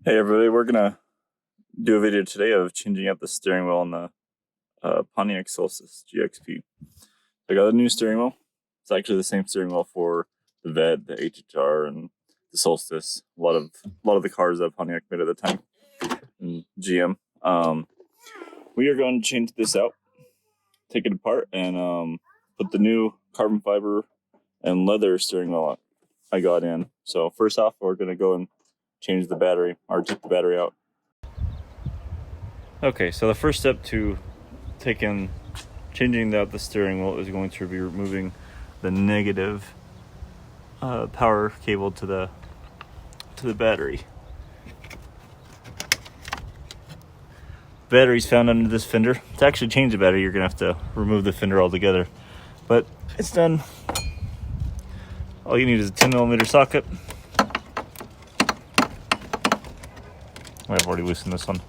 Hey everybody, we're gonna do a video today of changing out the steering wheel on the Pontiac Solstice GXP. I got a new steering wheel. It's actually the same steering wheel for the VED, the HHR, and the Solstice. A lot of the cars that Pontiac made at the time, and GM. We are going to change this out, take it apart, and put the new carbon fiber and leather steering wheel I got in. So first off, we're gonna go and change the battery, or take the battery out. Okay, so the first step to changing out the steering wheel is going to be removing the negative power cable to the battery. Battery's found under this fender. To actually change the battery, you're gonna have to remove the fender altogether, but it's done. All you need is a 10mm socket. I've already loosened this one.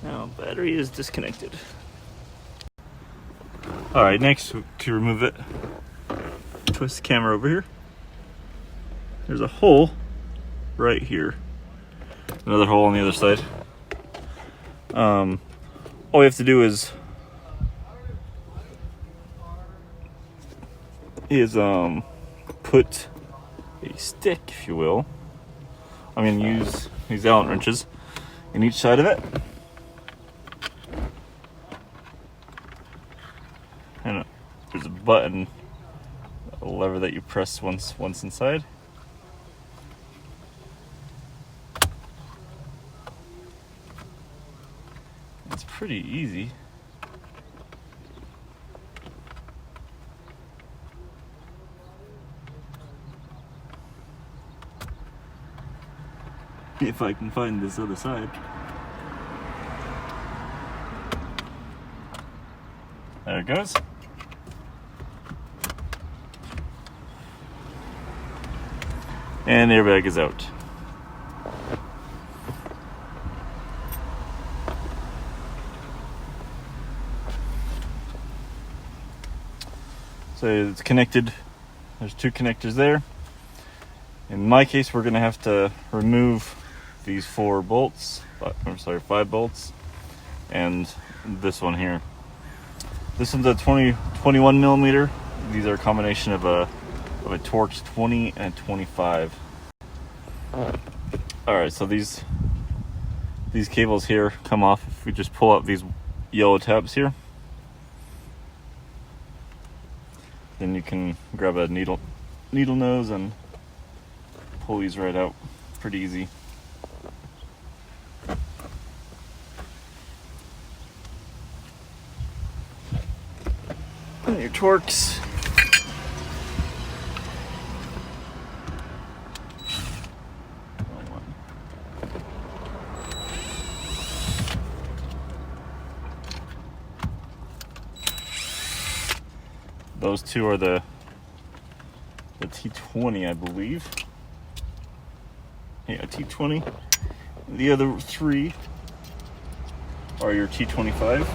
Now, battery is disconnected. Alright, next to remove it, twist the camera over here. There's a hole right here. Another hole on the other side. All we have to do is put a stick, if you will. I'm going to use these Allen wrenches in each side of it. And there's a button, a lever that you press once inside. It's pretty easy. If I can find this other side. There it goes. And the airbag is out. So it's connected. There's two connectors there. In my case, we're going to have to remove these 5 bolts, and this one here. This one's a 21mm. These are a combination of a Torx 20 and 25. Alright, so these cables here come off if we just pull out these yellow tabs here. Then you can grab a needle nose and pull these right out. Pretty easy. And your Torx. Those two are the T20, I believe. Yeah, T20. The other 3 are your T25.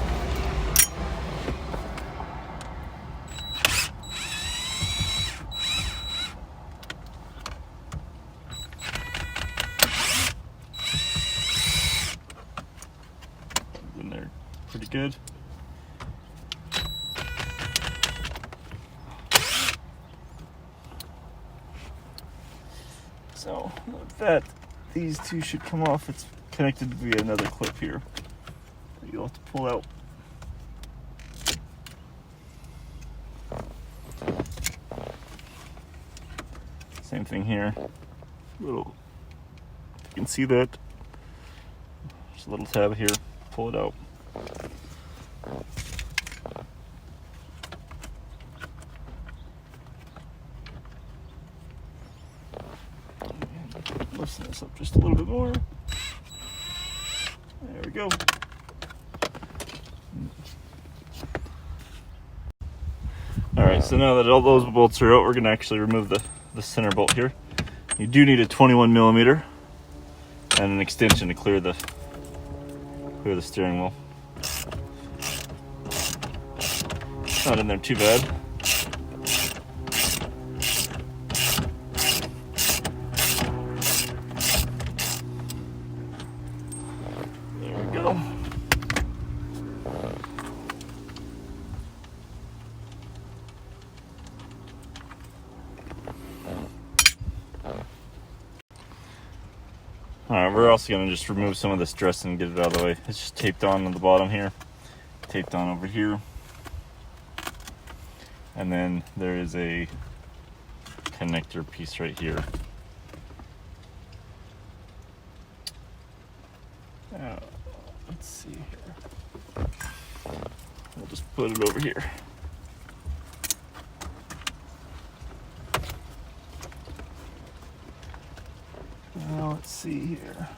And they're pretty good. So with that, these two should come off. It's connected via another clip here that you'll have to pull out. Same thing here. Little, if you can see that, there's a little tab here. Pull it out. Loosen this up just a little bit more. There we go. Alright, so now that all those bolts are out, we're going to actually remove the center bolt here. You do need a 21mm and an extension to clear the steering wheel. Not in there too bad. There we go. Alright, we're also going to just remove some of this dressing and get it out of the way. It's just taped on the bottom here, taped on over here. And then there is a connector piece right here. Let's see here. We'll just put it over here. Now let's see here.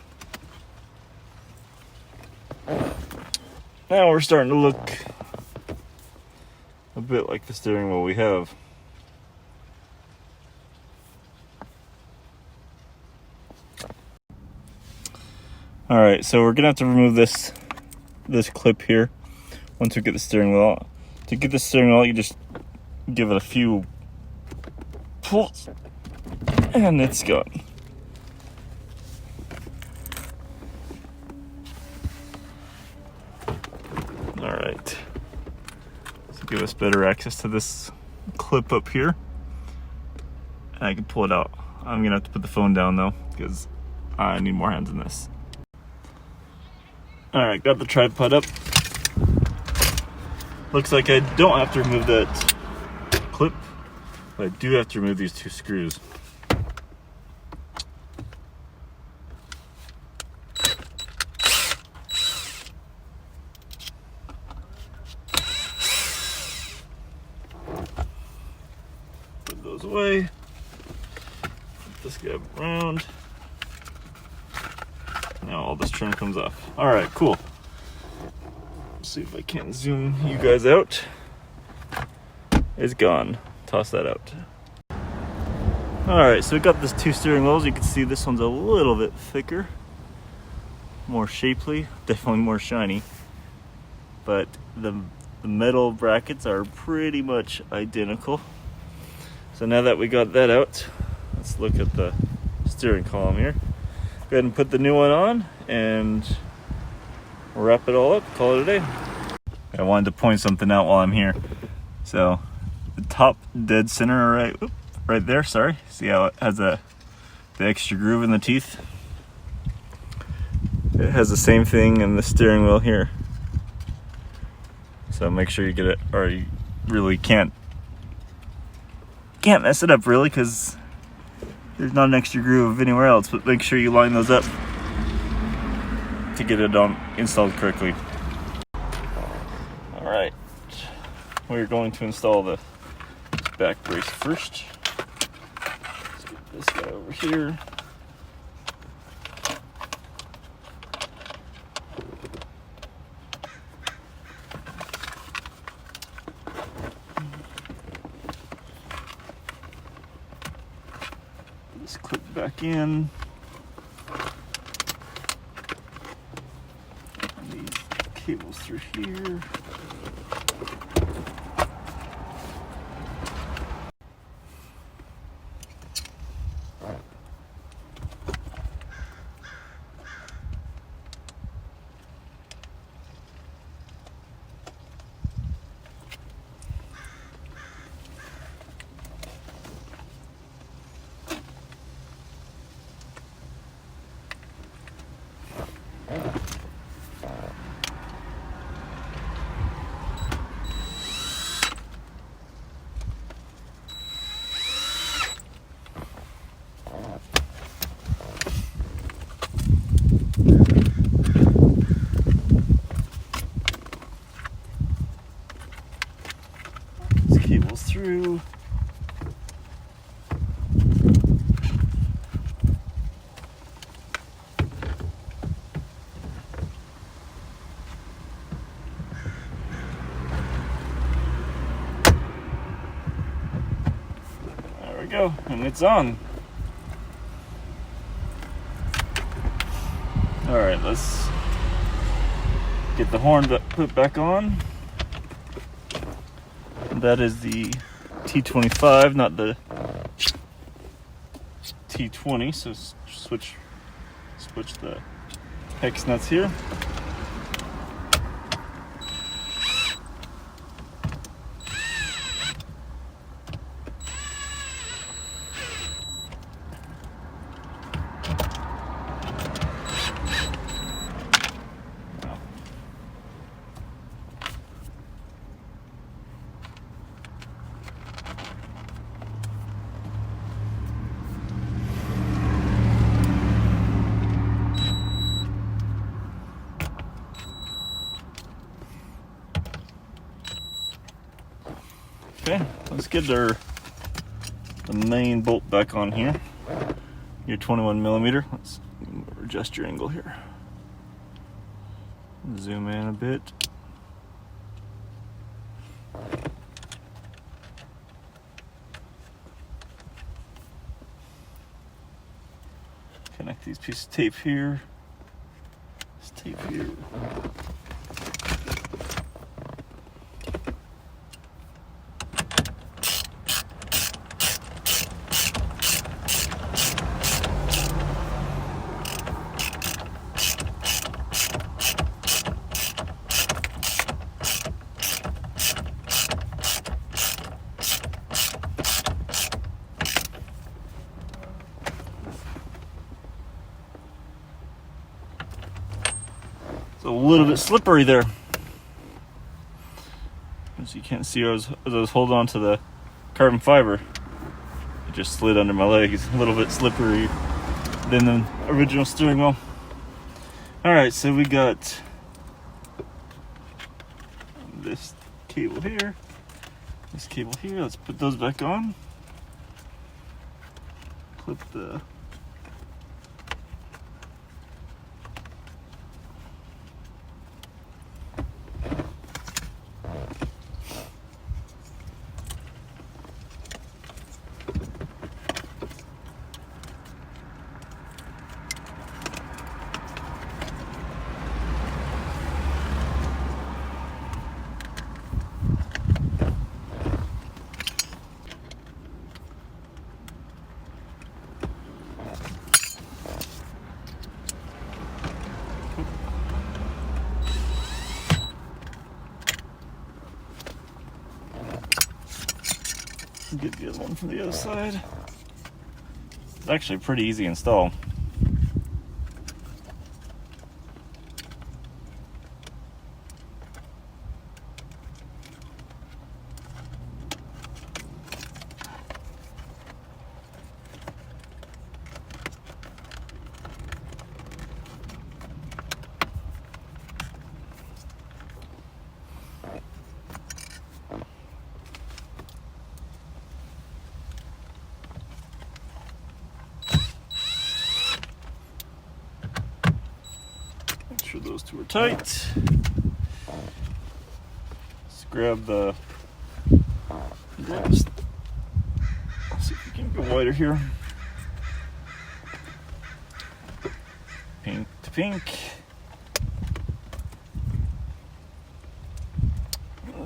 Now we're starting to look a bit like the steering wheel we have. All right, so we're gonna have to remove this clip here once we get the steering wheel out. To get the steering wheel out, you just give it a few pulls and it's gone. All right, so give us better access to this clip up here and I can pull it out. I'm gonna have to put the phone down though because I need more hands in this. All right, got the tripod up. Looks like I don't have to remove that clip, but I do have to remove these two screws. Put those away. Put this guy around. Now all this trim comes off. All right, cool. Let's see if I can zoom you guys out. It's gone. Toss that out. All right, so we got this two steering wheels. You can see this one's a little bit thicker, more shapely, definitely more shiny. But the metal brackets are pretty much identical. So now that we got that out, let's look at the steering column here. Go ahead and put the new one on and wrap it all up, call it a day. I wanted to point something out while I'm here. So the top dead center right there, sorry. See how it has the extra groove in the teeth? It has the same thing in the steering wheel here. So make sure you get it, or you really can't mess it up really, because there's not an extra groove anywhere else, but make sure you line those up to get it installed correctly. All right, we're going to install the back brace first. Let's get this guy over here. This clip back in. And these cables through here. And it's on. Alright, let's get the horn put back on. That is the T25, not the T20, so switch the hex nuts here. Okay, let's get the main bolt back on here. Your 21mm. Let's adjust your angle here. Zoom in a bit. Connect these pieces of tape here. This tape here. It's a little bit slippery there. As you can't see, as I was holding on to the carbon fiber, it just slid under my legs. A little bit slippery than the original steering wheel. Alright, so we got this cable here, this cable here. Let's put those back on. Clip the get the other one from the other side. It's actually pretty easy to install. Make sure those two are tight. Let's grab the gloves. Let's see if we can go wider here. Pink to pink.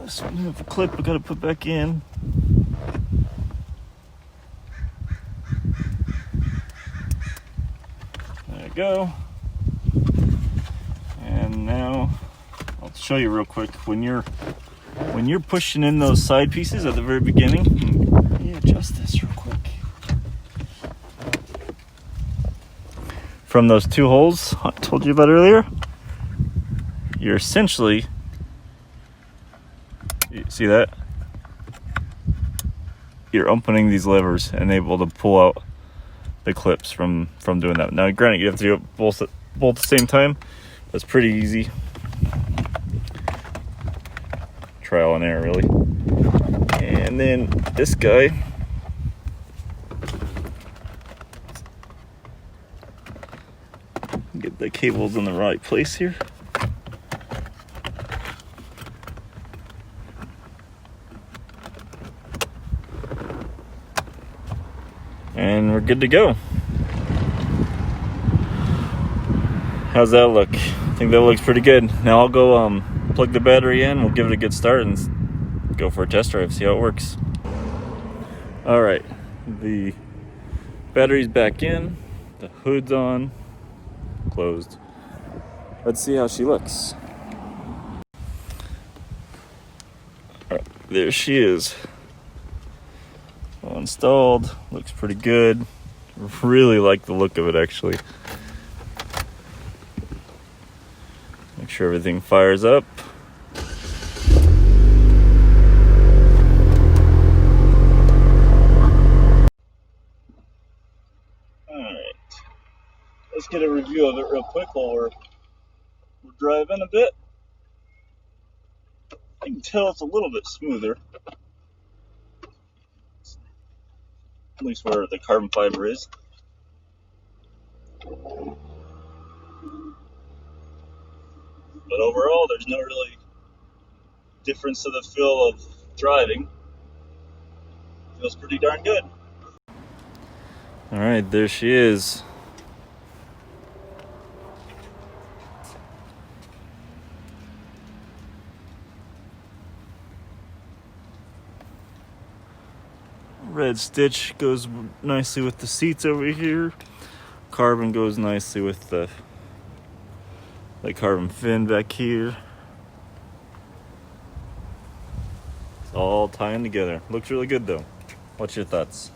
This one have a clip I gotta put back in. There you go. And now I'll show you real quick. When you're pushing in those side pieces at the very beginning, let me adjust this real quick. From those two holes I told you about earlier, you're essentially, you see that? You're opening these levers and able to pull out the clips from doing that. Now granted, you have to do it both at the same time. That's pretty easy. Trial and error, really. And then this guy, get the cables in the right place here. And we're good to go. How's that look? I think that looks pretty good. Now I'll go plug the battery in. We'll give it a good start and go for a test drive, see how it works. All right, the battery's back in, the hood's on, closed. Let's see how she looks. All right, there she is. All installed, looks pretty good. Really like the look of it, actually. Make sure everything fires up. Alright, let's get a review of it real quick while we're driving a bit. I can tell it's a little bit smoother, at least where the carbon fiber is. But overall, there's no really difference to the feel of driving. Feels pretty darn good. Alright, there she is. Red stitch goes nicely with the seats over here. Carbon goes nicely with the carbon fin back here. It's all tying together. Looks really good though. What's your thoughts?